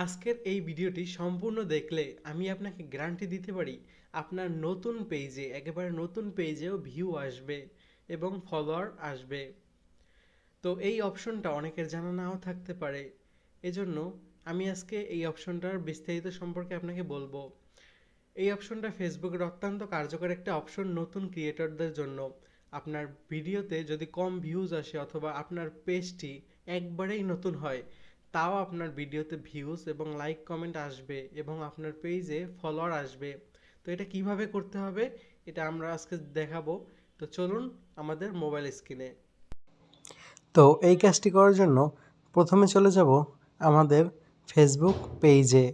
আজকের এই ভিডিওটি সম্পূর্ণ দেখলে আমি আপনাকে গ্যারান্টি দিতে পারি আপনার নতুন পেজে একেবারে নতুন পেজেও ভিউ আসবে এবং ফলোয়ার আসবে। তো এই অপশনটা অনেকের জানা নাও থাকতে পারে, এজন্য আমি আজকে এই অপশনটার বিস্তারিত সম্পর্কে আপনাকে বলবো। এই অপশনটা ফেসবুকের অত্যন্ত কার্যকর একটা অপশন নতুন ক্রিয়েটরদের জন্য। আপনার ভিডিওতে যদি কম ভিউজ আসে অথবা আপনার পেজটি একবারেই নতুন হয়, তাও আপনার ভিডিওতে ভিউজ এবং লাইক কমেন্ট আসবে এবং আপনার পেজে ফলোয়ার আসবে। তো এটা কিভাবে করতে হবে এটা আমরা আজকে দেখাবো। তো চলুন আমাদের মোবাইল স্ক্রিনে। তো এই কাজটি করার জন্য প্রথমে চলে যাব আমাদের ফেসবুক পেজে।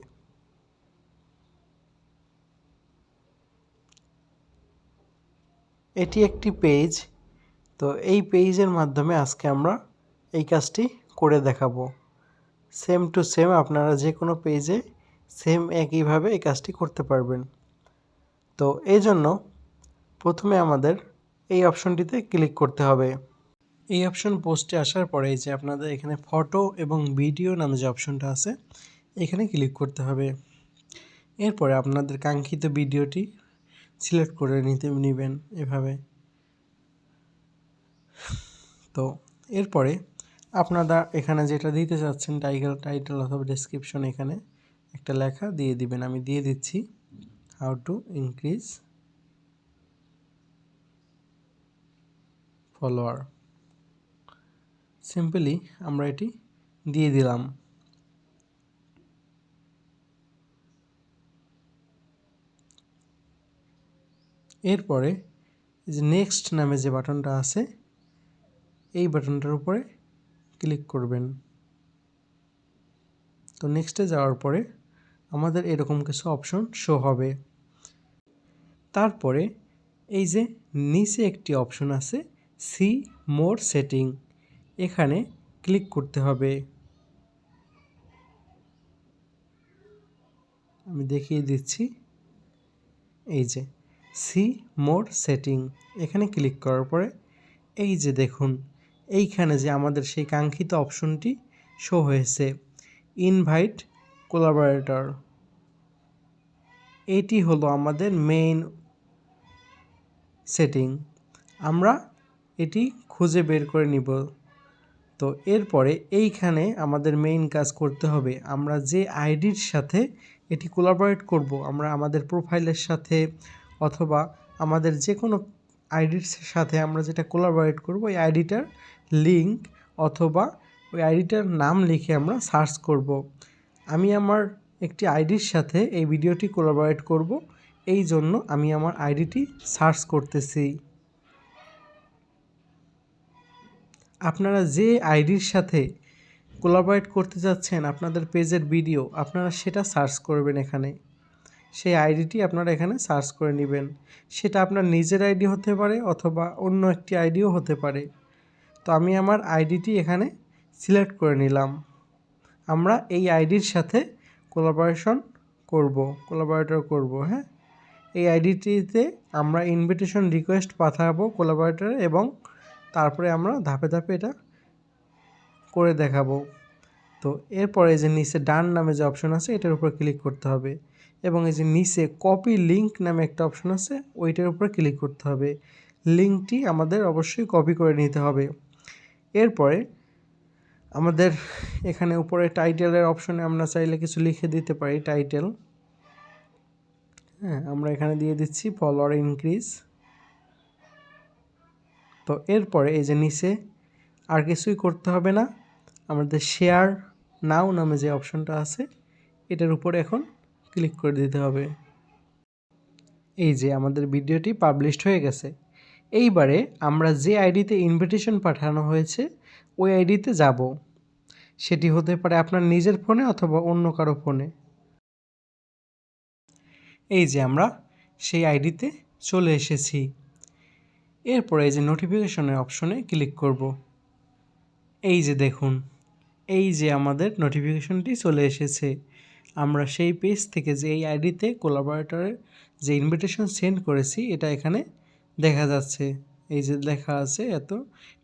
এটি একটি পেজ। তো এই পেজের মাধ্যমে আজকে আমরা এই কাজটি করে দেখাবো। সেম টু সেম আপনারা যে কোনো পেজে সেম একইভাবে এই কাজটি করতে পারবেন। তো এই জন্য প্রথমে আমাদের এই অপশনটিতে ক্লিক করতে হবে। এই অপশন পোস্টে আসার পরে যে আপনাদের এখানে ফটো এবং ভিডিও নামে যে অপশনটা আছে এখানে ক্লিক করতে হবে। এরপরে আপনাদের কাঙ্ক্ষিত ভিডিওটি সিলেক্ট করে নেবেন এভাবে। তো এরপরে আপনারা এখানে যেটা দিতে চাচ্ছেন টাইটেল অথবা ডেসক্রিপশন এখানে একটা লেখা দিয়ে দিবেন। আমি দিয়ে দিচ্ছি, how to increase follower. Simply আমরা এটি দিয়ে দিলাম। এরপরে যে নেক্সট নামে যে বাটনটা আছে এই বাটনটার উপরে ক্লিক করবেন। তো নেক্সটে যাওয়ার পরে আমাদের এরকম কিছু অপশন শো হবে। তারপরে এই যে নিচে একটি অপশন আছে সি মোর সেটিং, এখানে ক্লিক করতে হবে। আমি দেখিয়ে দিচ্ছি, এই যে সি মোর সেটিং এখানে ক্লিক করার পরে এই যে দেখুন এইখানে যে আমাদের সেই কাঙ্ক্ষিত অপশনটি শো হয়েছে, ইনভাইট কোলাবোরেটর। এটি হলো আমাদের মেইন সেটিং। আমরা এটি খুঁজে বের করে নিব। তো এরপরে এইখানে আমাদের মেইন কাজ করতে হবে, আমরা যে আইডির সাথে এটি কোলাবোরেট করব, আমরা আমাদের প্রোফাইলের সাথে অথবা আমাদের যে কোনো আইডির সাথে আমরা যেটা কোলাবোরেট করব ওই আইডিটার লিঙ্ক অথবা ওই আইডিটার নাম লিখে আমরা সার্চ করব। আমি আমার একটি আইডির সাথে এই ভিডিওটি কোলাবোরেট করব, এই জন্য আমি আমার আইডিটি সার্চ করতেছি। আপনারা যে আইডির সাথে কোলাবোরেট করতে যাচ্ছেন আপনাদের পেজের ভিডিও, আপনারা সেটা সার্চ করবেন এখানে। সেই আইডিটি আপনারা এখানে সার্চ করে নেবেন। সেটা আপনার নিজের আইডি হতে পারে অথবা অন্য একটি আইডিও হতে পারে। তো আমি আমার আইডিটি এখানে সিলেক্ট করে নিলাম। আমরা এই আইডির সাথে কোলাবোরেটর করব। হ্যাঁ, এই আইডিটিতে আমরা ইনভিটেশন রিকোয়েস্ট পাঠাবো কোলাবোরেটরে এবং তারপরে আমরা ধাপে ধাপে এটা করে দেখাবো। তো এরপরে যে নিচে ডান নামে যে অপশন আছে এটার উপর ক্লিক করতে হবে এবং এই যে নিচে কপি লিঙ্ক নামে একটা অপশন আছে ওইটার উপর ক্লিক করতে হবে। লিঙ্কটি আমাদের অবশ্যই কপি করে নিতে হবে। এরপরে আমাদের এখানে উপরে টাইটেলের অপশনে আমরা চাইলে কিছু লিখে দিতে পারি টাইটেল। হ্যাঁ, আমরা এখানে দিয়ে দিচ্ছি ফলোয়ার ইনক্রিজ। তো এরপরে এই যে নিচে আর কিছুই করতে হবে না, আমাদের শেয়ার নাও নামে যে অপশনটা আছে এটার উপরে এখন ক্লিক করে দিতে হবে। এই যে আমাদের ভিডিওটি পাবলিশড হয়ে গেছে। এইবারে আমরা যে আইডিতে ইনভিটেশন পাঠানো হয়েছে ওই আইডিতে যাব। সেটি হতে পারে আপনার নিজের ফোনে অথবা অন্য কারো ফোনে। এই যে আমরা সেই আইডিতে চলে এসেছি। এরপরে এই যে নোটিফিকেশনের অপশনে ক্লিক করব। এই যে দেখুন, এই যে আমাদের নোটিফিকেশনটি চলে এসেছে। আমরা সেই পেজ থেকে যে এই আইডিতে কোলাবোরেটরের যে ইনভিটেশন সেন্ড করেছি এটা এখানে দেখা যাচ্ছে। এই যে লেখা আছে এত,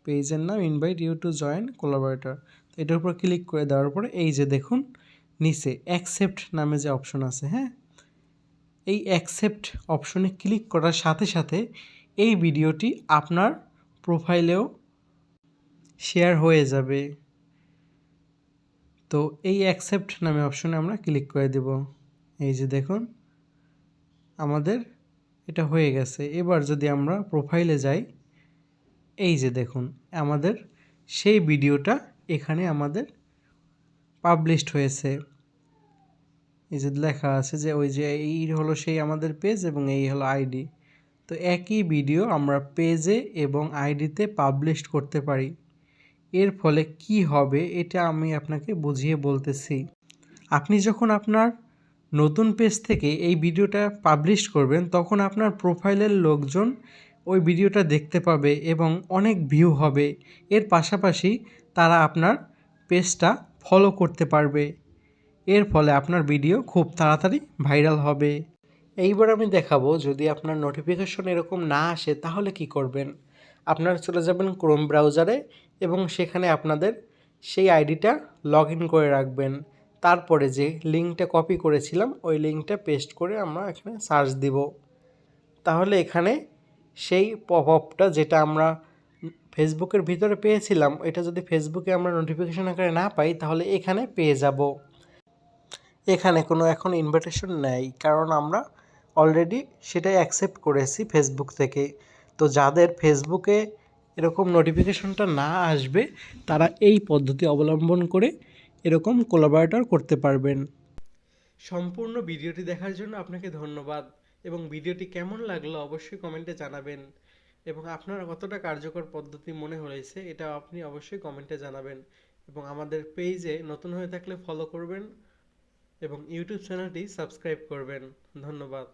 পেজের নাম invite you to join collaborator. এটার উপর ক্লিক করে দেওয়ার পরে এই যে দেখুন নিচে অ্যাকসেপ্ট নামে যে অপশন আছে, হ্যাঁ, এই অ্যাকসেপ্ট অপশনে ক্লিক করার সাথে সাথে এই ভিডিওটি আপনার প্রোফাইলেও শেয়ার হয়ে যাবে। তো এই অ্যাকসেপ্ট নামে অপশনে আমরা ক্লিক করে দেব। এই যে দেখুন আমাদের এটা হয়ে গেছে। এবার যদি আমরা প্রোফাইলে যাই, এই যে দেখুন আমাদের সেই ভিডিওটা এখানে আমাদের পাবলিশড হয়েছে। এই যে লেখা আছে যে ওই যে এই হলো সেই আমাদের পেজ এবং এই হলো আইডি। তো একই ভিডিও আমরা পেজে এবং আইডিতে পাবলিশ করতে পারি। এর ফলে কি হবে এটা আমি আপনাকে বুঝিয়ে বলতেছি। আপনি যখন আপনার নতুন পেজ থেকে এই ভিডিওটা পাবলিশ করবেন তখন আপনার প্রোফাইলের লোকজন ওই ভিডিওটা দেখতে পাবে এবং অনেক ভিউ হবে। এর পাশাপাশি তারা আপনার পেজটা ফলো করতে পারবে। এর ফলে আপনার ভিডিও খুব তাড়াতাড়ি ভাইরাল হবে। এইবার আমি দেখাবো যদি আপনার নোটিফিকেশন এরকম না আসে তাহলে কি করবেন। আপনারা চলে যাবেন ক্রোম ব্রাউজারে এবং সেখানে আপনাদের সেই আইডিটা লগ ইন করে রাখবেন। তারপরে যে লিঙ্কটা কপি করেছিলাম ওই লিঙ্কটা পেস্ট করে আমরা এখানে সার্চ দিব। তাহলে এখানে সেই পপ আপটা যেটা আমরা ফেসবুকের ভিতরে পেয়েছিলাম এটা যদি ফেসবুকে আমরা নোটিফিকেশন আকারে না পাই তাহলে এখানে পেয়ে যাব। এখানে কোনো এখন ইনভিটেশন নেই কারণ আমরা অলরেডি সেটাই অ্যাকসেপ্ট করেছি ফেসবুক থেকে। তো যাদের ফেসবুকে এরকম নোটিফিকেশনটা না আসবে তারা এই পদ্ধতি অবলম্বন করে এরকম কোলাবরেটর করতে পারবেন। সম্পূর্ণ ভিডিওটি দেখার জন্য আপনাকে ধন্যবাদ এবং ভিডিওটি কেমন লাগলো অবশ্যই কমেন্টে জানাবেন এবং আপনার কতটা কার্যকর পদ্ধতি মনে হয়েছে এটা আপনি অবশ্যই কমেন্টে জানাবেন এবং আমাদের পেজে নতুন হয়ে থাকলে ফলো করবেন এবং ইউটিউব চ্যানেলটি সাবস্ক্রাইব করবেন। ধন্যবাদ।